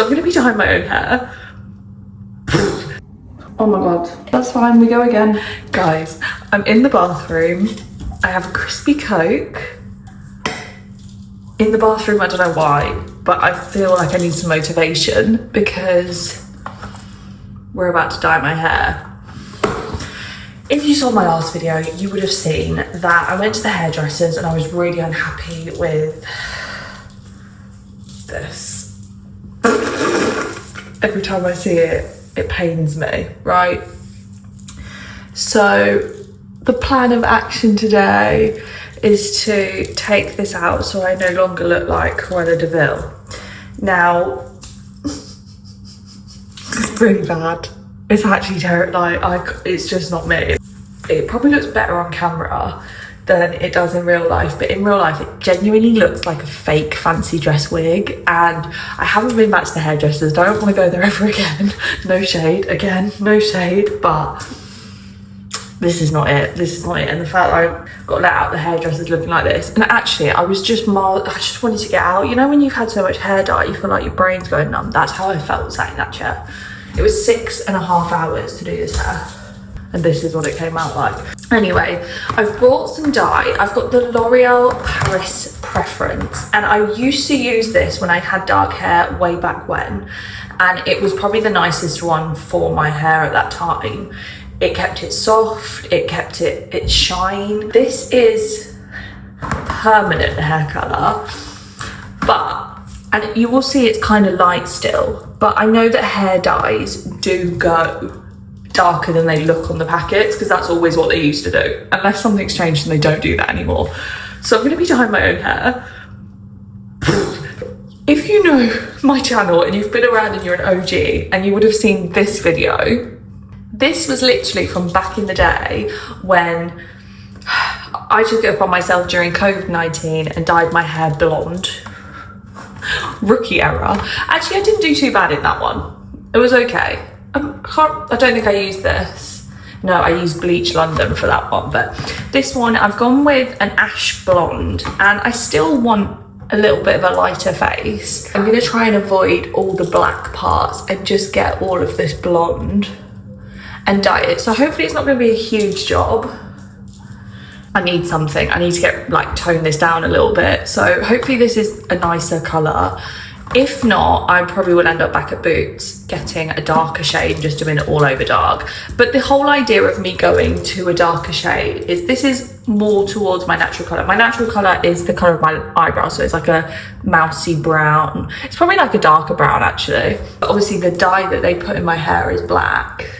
I'm gonna be dyeing my own hair. Oh my god, that's fine, we go again. Guys, I'm in the bathroom. I have a crispy Coke in the bathroom. I don't know why, but I feel like I need some motivation because we're about to dye my hair. If you saw my last video, you would have seen that I went to the hairdressers and I was really unhappy with this. Every time I see it, it pains me, right? So the plan of action today is to take this out so I no longer look like 𝖴𝖲𝖤 𝖢𝖮𝖣𝖤. Now, it's really bad. It's actually terrible. Like, it's just not me. It probably looks better on camera than it does in real life, but in real life it genuinely looks like a fake fancy dress wig, and I haven't been back to the hairdressers. I don't want to go there ever again. No shade, again, no shade, but this is not it. This is not it. And the fact that I got let out the hairdressers looking like this, and actually I just wanted to get out. You know when you've had so much hair dye, you feel like your brain's going numb? That's how I felt sat in that chair. It was 6.5 hours to do this hair, and this is what it came out like. Anyway, I've brought some dye. I've got the L'Oreal Paris Preference, and I used to use this when I had dark hair way back when, and it was probably the nicest one for my hair at that time. It kept it soft, it kept its shine. This is permanent hair colour, and you will see it's kind of light still, but I know that hair dyes do go darker than they look on the packets because that's always what they used to do, unless something's changed and they don't do that anymore. So I'm going to be dyeing my own hair. If you know my channel and you've been around and you're an OG and you would have seen this video, this was literally from back in the day when I took it upon myself during COVID-19 and dyed my hair blonde. Rookie error. Actually, I didn't do too bad in that one. It was okay. I don't think I used this. No, I used Bleach London for that one, but this one I've gone with an ash blonde, and I still want a little bit of a lighter face. I'm gonna try and avoid all the black parts and just get all of this blonde and dye it. So hopefully it's not gonna be a huge job. I need something. I need to get, like, tone this down a little bit. So hopefully this is a nicer color. If not, I probably will end up back at Boots getting a darker shade, just doing it all over dark. But the whole idea of me going to a darker shade is this is more towards my natural color. My natural color is the color of my eyebrows, so it's like a mousy brown. It's probably like a darker brown actually. But obviously the dye that they put in my hair is black.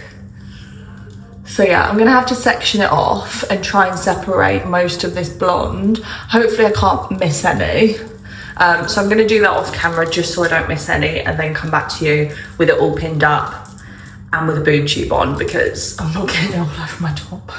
So yeah, I'm gonna have to section it off and try and separate most of this blonde. Hopefully I can't miss any. So I'm gonna do that off camera just so I don't miss any, and then come back to you with it all pinned up and with a boob tube on because I'm not getting it all over my top.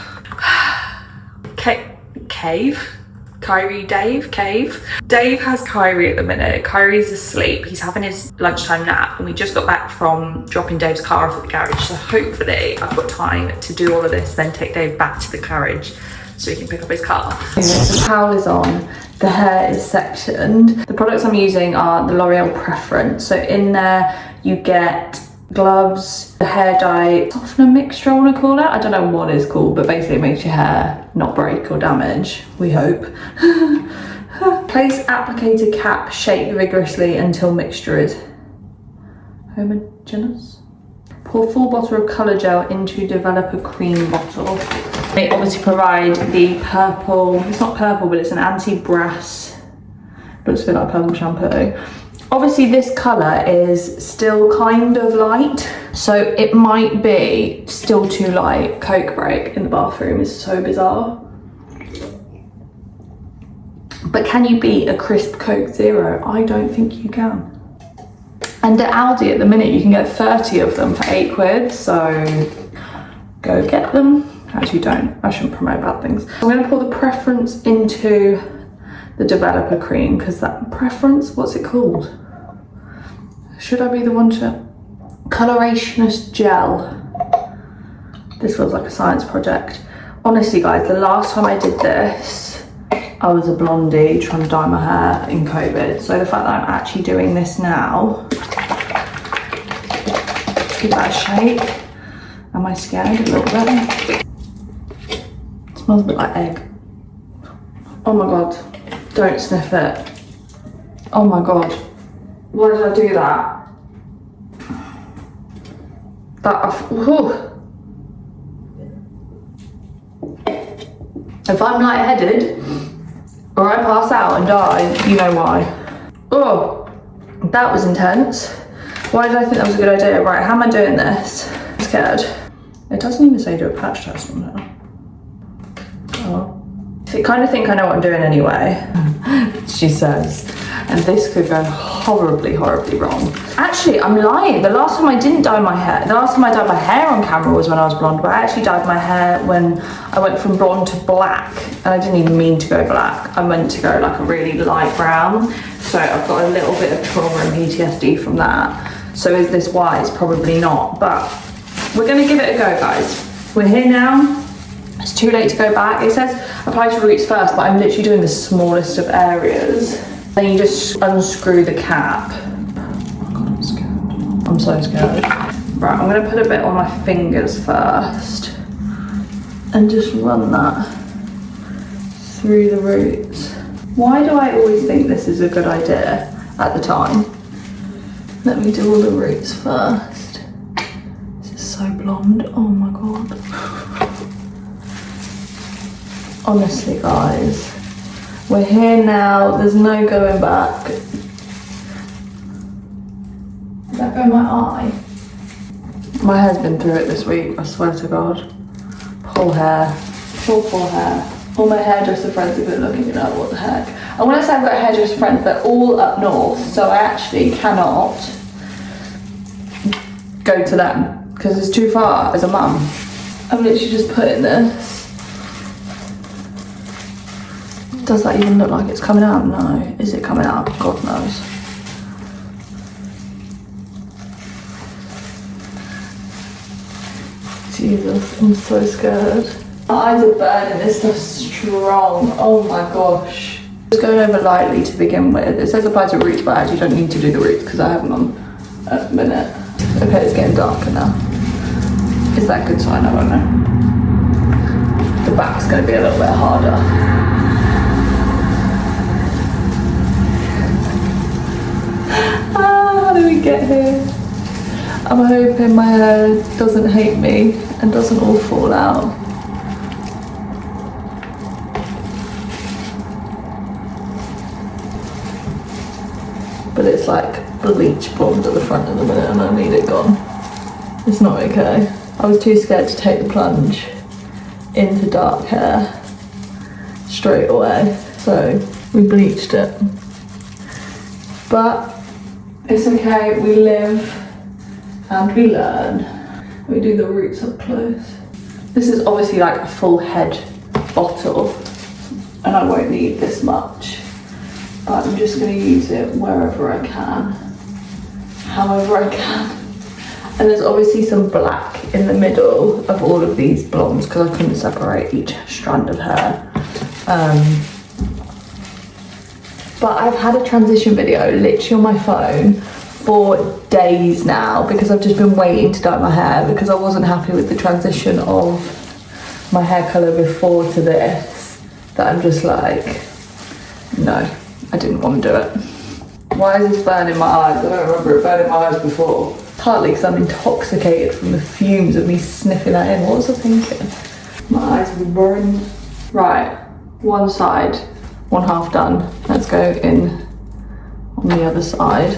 Dave has Kyrie at the minute. Kyrie's asleep. He's having his lunchtime nap, and we just got back from dropping Dave's car off at the garage. So hopefully I've got time to do all of this, then take Dave back to the garage so he can pick up his car. Okay, so the towel is on. The hair is sectioned. The products I'm using are the L'Oreal Preference. So in there you get gloves, the hair dye softener mixture, I want to call it. I don't know what it's called, but basically it makes your hair not break or damage, we hope. Place applicator cap, shake vigorously until mixture is homogeneous. Pour full bottle of colour gel into developer cream bottle. They obviously provide the purple, it's not purple, but it's an anti-brass, looks a bit like purple shampoo. Obviously this colour is still kind of light, so it might be still too light. Coke break in the bathroom is so bizarre. But can you beat a crisp Coke Zero? I don't think you can. And at Aldi at the minute you can get 30 of them for £8, so go get them. Actually don't, I shouldn't promote bad things. I'm gonna pour the Preference into the developer cream, because that Preference, what's it called? Should I be the one to? Colorationist gel. This feels like a science project. Honestly guys, the last time I did this, I was a blondie trying to dye my hair in COVID. So the fact that I'm actually doing this now give that a shake. Am I scared a little bit? It smells a bit like egg. Oh my god, don't sniff it. Oh my god, why did I do that? If I'm lightheaded or I pass out and die, you know why. Oh, that was intense. Why did I think that was a good idea? Right, how am I doing this? I'm scared. It doesn't even say do a patch test on it. Oh. I kind of think I know what I'm doing anyway, she says. And this could go horribly, horribly wrong. Actually, I'm lying. The last time I didn't dye my hair, the last time I dyed my hair on camera was when I was blonde, but I actually dyed my hair when I went from blonde to black. And I didn't even mean to go black. I meant to go like a really light brown. So I've got a little bit of trauma and PTSD from that. So is this wise? Probably not, but we're gonna give it a go, guys. We're here now. It's too late to go back. It says apply to roots first, but I'm literally doing the smallest of areas. Then you just unscrew the cap. Oh god, I'm scared. I'm so scared. Right, I'm gonna put a bit on my fingers first and just run that through the roots. Why do I always think this is a good idea at the time? Let me do all the roots first. This is so blonde. Oh my god. Honestly, guys, we're here now. There's no going back. Did that go in my eye? My hair's been through it this week, I swear to God. Poor hair. Poor hair. All my hairdresser friends have been looking at what the heck. And when I say I've got hairdresser friends, they're all up north, so I actually cannot go to them because it's too far as a mum. I'm literally just putting this. Does that even look like it's coming out? No. Is it coming out? God knows. Jesus, I'm so scared. My eyes are burning, this stuff's strong. Oh my gosh. Just going over lightly to begin with. It says apply to roots, but I actually don't need to do the roots because I have them on at the minute. Okay, it's getting darker now. Is that a good sign? I don't know. The back's going to be a little bit harder. How did we get here? I'm hoping my hair doesn't hate me and doesn't all fall out. But it's like bleach blonde at the front of the minute and I need it gone. It's not okay. I was too scared to take the plunge into dark hair straight away, so we bleached it. But it's okay, we live and we learn. We do the roots up close. This is obviously like a full head bottle and I won't need this much, but I'm just going to use it wherever I can, however I can. And there's obviously some black in the middle of all of these blondes because I couldn't separate each strand of hair. But I've had a transition video literally on my phone for days now because I've just been waiting to dye my hair because I wasn't happy with the transition of my hair colour before to this, that I'm just like, no, I didn't want to do it. Why is this burning my eyes? I don't remember it burning my eyes before. Partly because I'm intoxicated from the fumes of me sniffing that in. What was I thinking? My eyes were burned. Right, one side, one half done. Let's go in on the other side.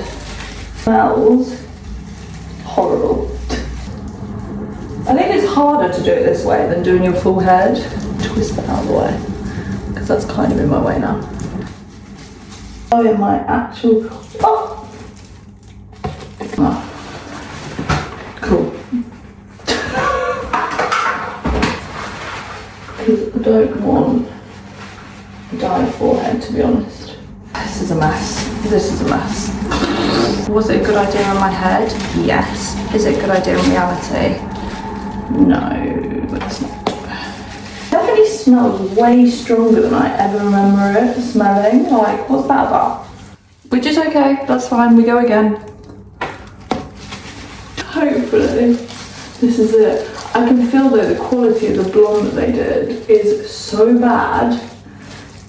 Smells horrible. I think it's harder to do it this way than doing your full head. Twist that out of the way, because that's kind of in my way now. Oh yeah, my actual, oh. Cool. Because I don't want a dyed forehead, to be honest. This is a mess. This is a mess. Was it a good idea on my head? Yes. Is it a good idea in reality? No, it's not. It definitely smells way stronger than I ever remember it smelling. Like, what's that about? Which is okay, that's fine, we go again. hopefully this is it. I can feel though the quality of the blonde that they did is so bad.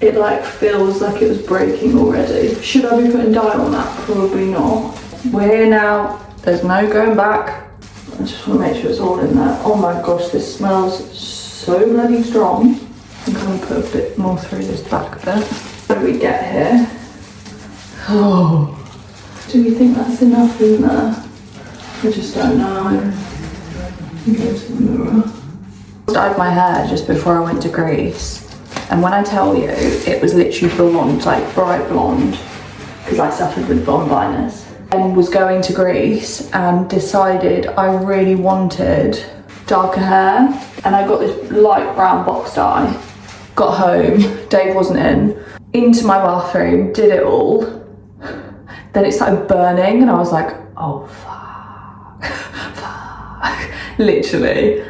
It like feels like it was breaking already. Should I be putting dye on that? Probably not. We're here now. There's no going back. I just want to make sure it's all in there. Oh my gosh, this smells so bloody strong. I'm going to put a bit more through this back bit. What do we get here? Oh, do we think that's enough in there? I just don't know. Go to the mirror. I dyed my hair just before I went to Greece. And when I tell you, it was literally blonde, like bright blonde, because I suffered with blondiness. And was going to Greece and decided I really wanted darker hair. And I got this light brown box dye. Got home, Dave wasn't in, into my bathroom, did it all. Then it started burning and I was like, oh fuck, fuck, literally.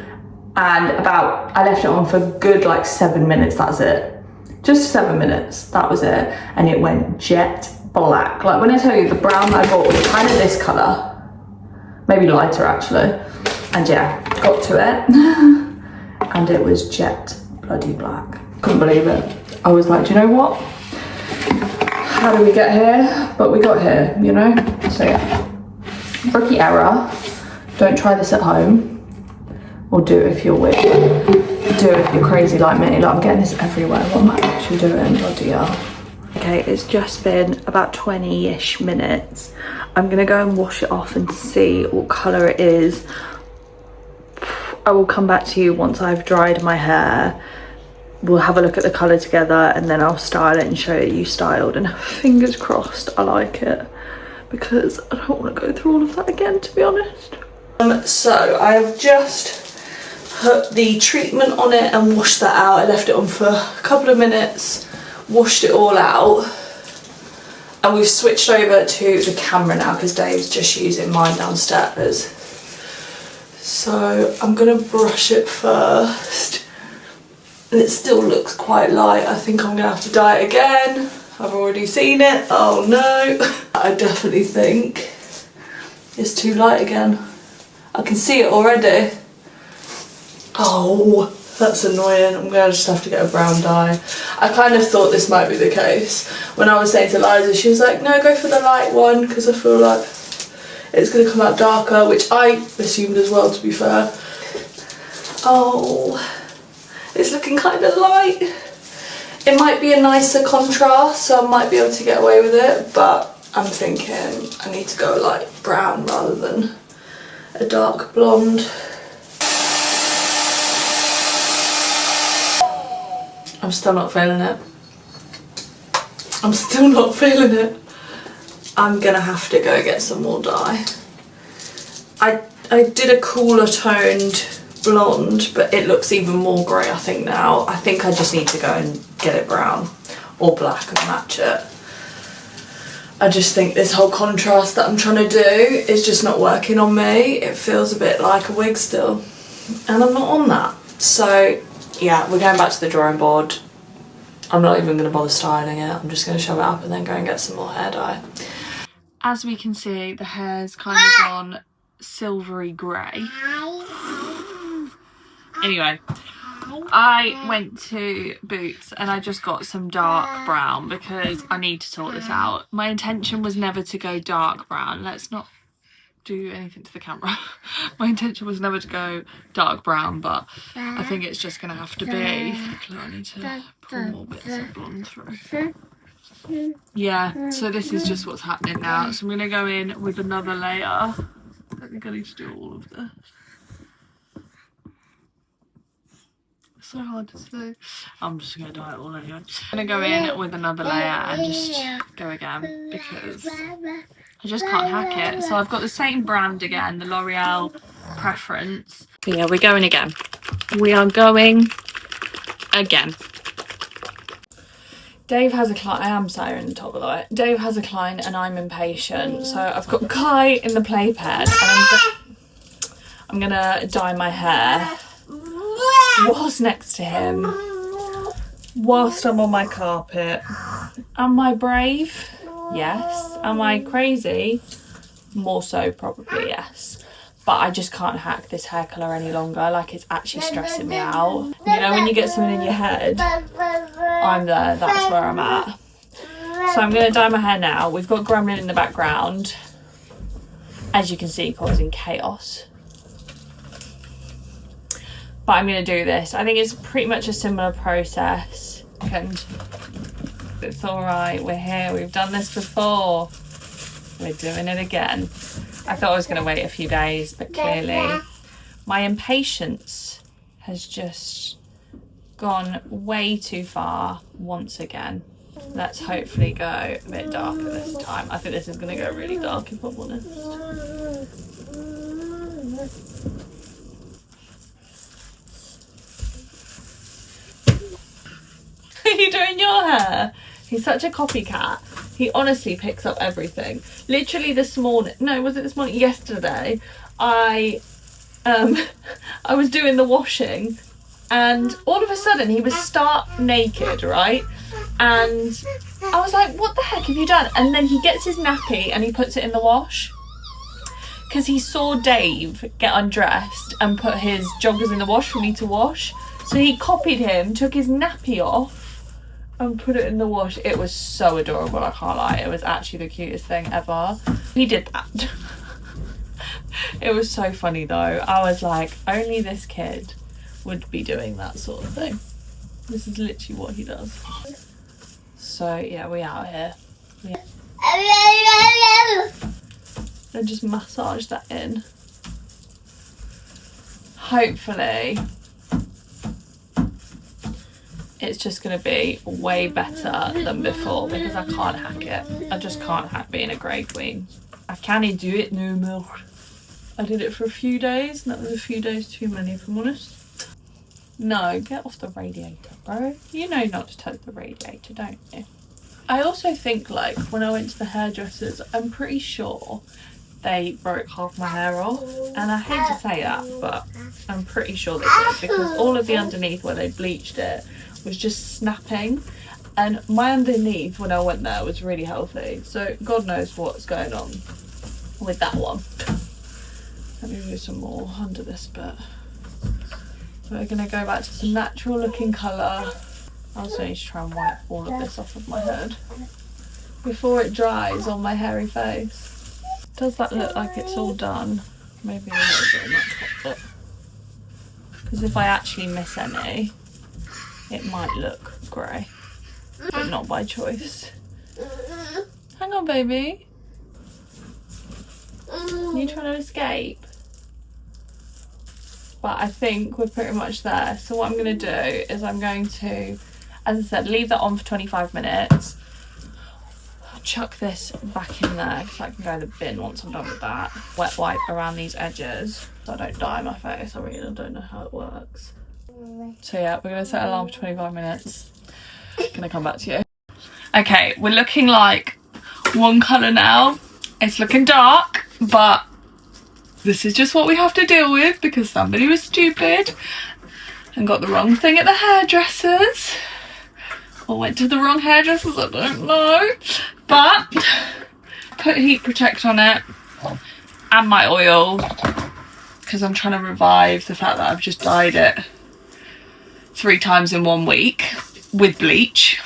And I left it on for good like 7 minutes, that's it. Just 7 minutes, that was it. And it went jet black. Like when I tell you the brown that I bought was kind of this colour, maybe lighter actually. And yeah, got to it and it was jet bloody black. Couldn't believe it. I was like, do you know what? How do we get here? But we got here, you know? So yeah, rookie error. Don't try this at home. Or do it if you're weird. Do it if you're crazy like me. Like I'm getting this everywhere. What am I actually doing? Bloody hell. Okay, it's just been about 20-ish minutes. I'm gonna go and wash it off and see what colour it is. I will come back to you once I've dried my hair. We'll have a look at the colour together and then I'll style it and show you styled, and fingers crossed I like it, because I don't want to go through all of that again, to be honest. So I have just put the treatment on it and washed that out. I left it on for a couple of minutes, washed it all out, and we've switched over to the camera now because Dave's just using mine downstairs. So I'm gonna brush it first. And it still looks quite light. I think I'm gonna have to dye it again. I've already seen it. Oh no. I definitely think it's too light again. I can see it already. Oh, that's annoying. I'm gonna just have to get a brown dye. I kind of thought this might be the case. When I was saying to Liza, she was like, no, go for the light one, because I feel like it's gonna come out darker, which I assumed as well, to be fair. Oh. It's looking kind of light. It might be a nicer contrast, so I might be able to get away with it, but I'm thinking I need to go light brown rather than a dark blonde. I'm still not feeling it. I'm still not feeling it. I'm gonna have to go get some more dye. I did a cooler toned blonde, but it looks even more grey I think now. I think I just need to go and get it brown or black and match it. I just think this whole contrast that I'm trying to do is just not working on me. It feels a bit like a wig still, and I'm not on that. So yeah, we're going back to the drawing board. I'm not even going to bother styling it. I'm just going to shove it up and then go and get some more hair dye. As we can see, the hair's kind of gone silvery grey. Anyway, I went to Boots and I just got some dark brown because I need to sort this out. My intention was never to go dark brown. Let's not do anything to the camera. My intention was never to go dark brown, but I think it's just going to have to be. I need to pull more bits of blonde through. Yeah, so this is just what's happening now. So I'm going to go in with another layer. I think I need to do all of this. So hard to see. I'm just going to dye it all anyway. I'm going to go in with another layer and just go again because I just can't hack it. So I've got the same brand again, the L'Oreal Preference. But yeah, we're going again. We are going again. Dave has a client. I am sat in the top of the way. Dave has a client and I'm impatient. So I've got Kai in the playpen and I'm going to dye my hair whilst next to him, whilst I'm on my carpet. Am I brave? Yes. Am I crazy? More so, probably, yes. but I just can't hack this hair colour any longer. Like, it's actually stressing me out. You know when you get something in your head? I'm there, that's where I'm at. So I'm going to dye my hair now. We've got Gremlin in the background, as you can see, causing chaos. But I'm going to do this. I think it's pretty much a similar process. And it's all right. We're here. We've done this before. We're doing it again. I thought I was going to wait a few days, but clearly my impatience has just gone way too far once again. Let's hopefully go a bit darker this time. I think this is going to go really dark, if I'm honest. Are you doing your hair? He's such a copycat. He honestly picks up everything. Literally this morning, no, was it this morning? Yesterday, I was doing the washing, and all of a sudden he was stark naked, right? And I was like, what the heck have you done? And then he gets his nappy and he puts it in the wash. Because he saw Dave get undressed and put his joggers in the wash for me to wash. So he copied him, took his nappy off and put it in the wash. It was so adorable, I can't lie. It was actually the cutest thing ever. He did that. It was so funny though. I was like, only this kid would be doing that sort of thing. This is literally what he does. So yeah, we out here. And just massage that in. Hopefully it's just going to be way better than before, because I can't hack it. I just can't hack being a grey queen. I can't do it no more. I did it for a few days, and that was a few days too many, if I'm honest. No, get off the radiator, bro. You know not to touch the radiator, don't you? I also think, like, when I went to the hairdressers, I'm pretty sure they broke half my hair off. And I hate to say that, but I'm pretty sure they did, because all of the underneath where they bleached it was just snapping. And my underneath, when I went there, was really healthy. So God knows what's going on with that one. Let me do some more under this bit. We're going to go back to some natural looking colour. I also need to try and wipe all of this off of my head before it dries on my hairy face. Does that look like it's all done? Maybe a little bit on that top bit. Because if I actually miss any, it might look grey. But not by choice. Hang on, baby. Are you trying to escape? But I think we're pretty much there. So what I'm going to do is I'm going to, as I said, leave that on for 25 minutes. I'll chuck this back in there because I can go in the bin once I'm done with that. Wet wipe around these edges so I don't dye my face. I really don't know how it works. So yeah, we're going to set an alarm for 25 minutes. Gonna come back to you. Okay, we're looking like one colour now. It's looking dark, but this is just what we have to deal with because somebody was stupid and got the wrong thing at the hairdressers. Or went to the wrong hairdressers, I don't know. But put heat protect on it and my oil because I'm trying to revive the fact that I've just dyed it 3 times in 1 week with bleach.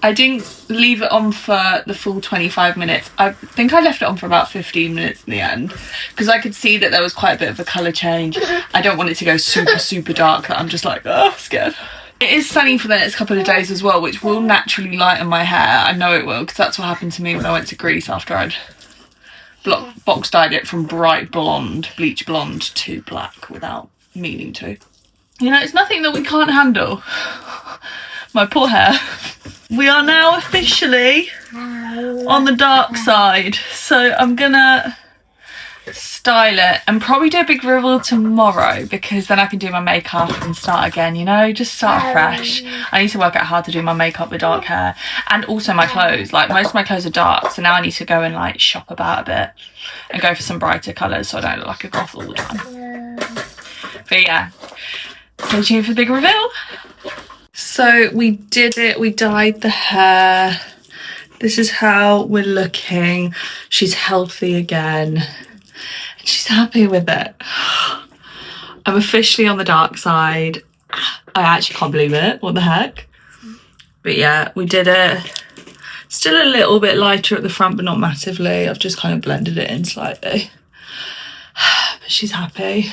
I didn't leave it on for the full 25 minutes. I think I left it on for about 15 minutes in the end because I could see that there was quite a bit of a colour change. I don't want it to go super dark that I'm just like, oh, scared. It is sunny for the next couple of days as well, which will naturally lighten my hair. I know it will because that's what happened to me when I went to Greece after I'd box dyed it from bright blonde, bleach blonde to black without meaning to. You know, it's nothing that we can't handle. My poor hair. We are now officially on the dark side. So I'm gonna style it and probably do a big reveal tomorrow because then I can do my makeup and start again, you know, just start fresh. I need to work out how to do my makeup with dark hair and also my clothes. Like most of my clothes are dark, so now I need to go and like shop about a bit and go for some brighter colours so I don't look like a goth all the time. But yeah, stay tuned for the big reveal. So we did it, we dyed the hair. This is how we're looking. She's healthy again. She's she's happy with it. I'm officially on the dark side. I actually can't believe it. What the heck? But yeah, we did it. Still a little bit lighter at the front, but not massively. I've just kind of blended it in slightly. But she's happy.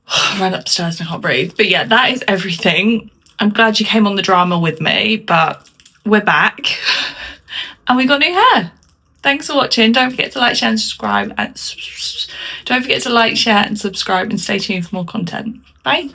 I ran upstairs and I can't breathe. But yeah, that is everything. I'm glad you came on the drama with me, but we're back and we got new hair. Thanks for watching. Don't forget to like, share and subscribe. And don't forget to like, share and subscribe and stay tuned for more content. Bye.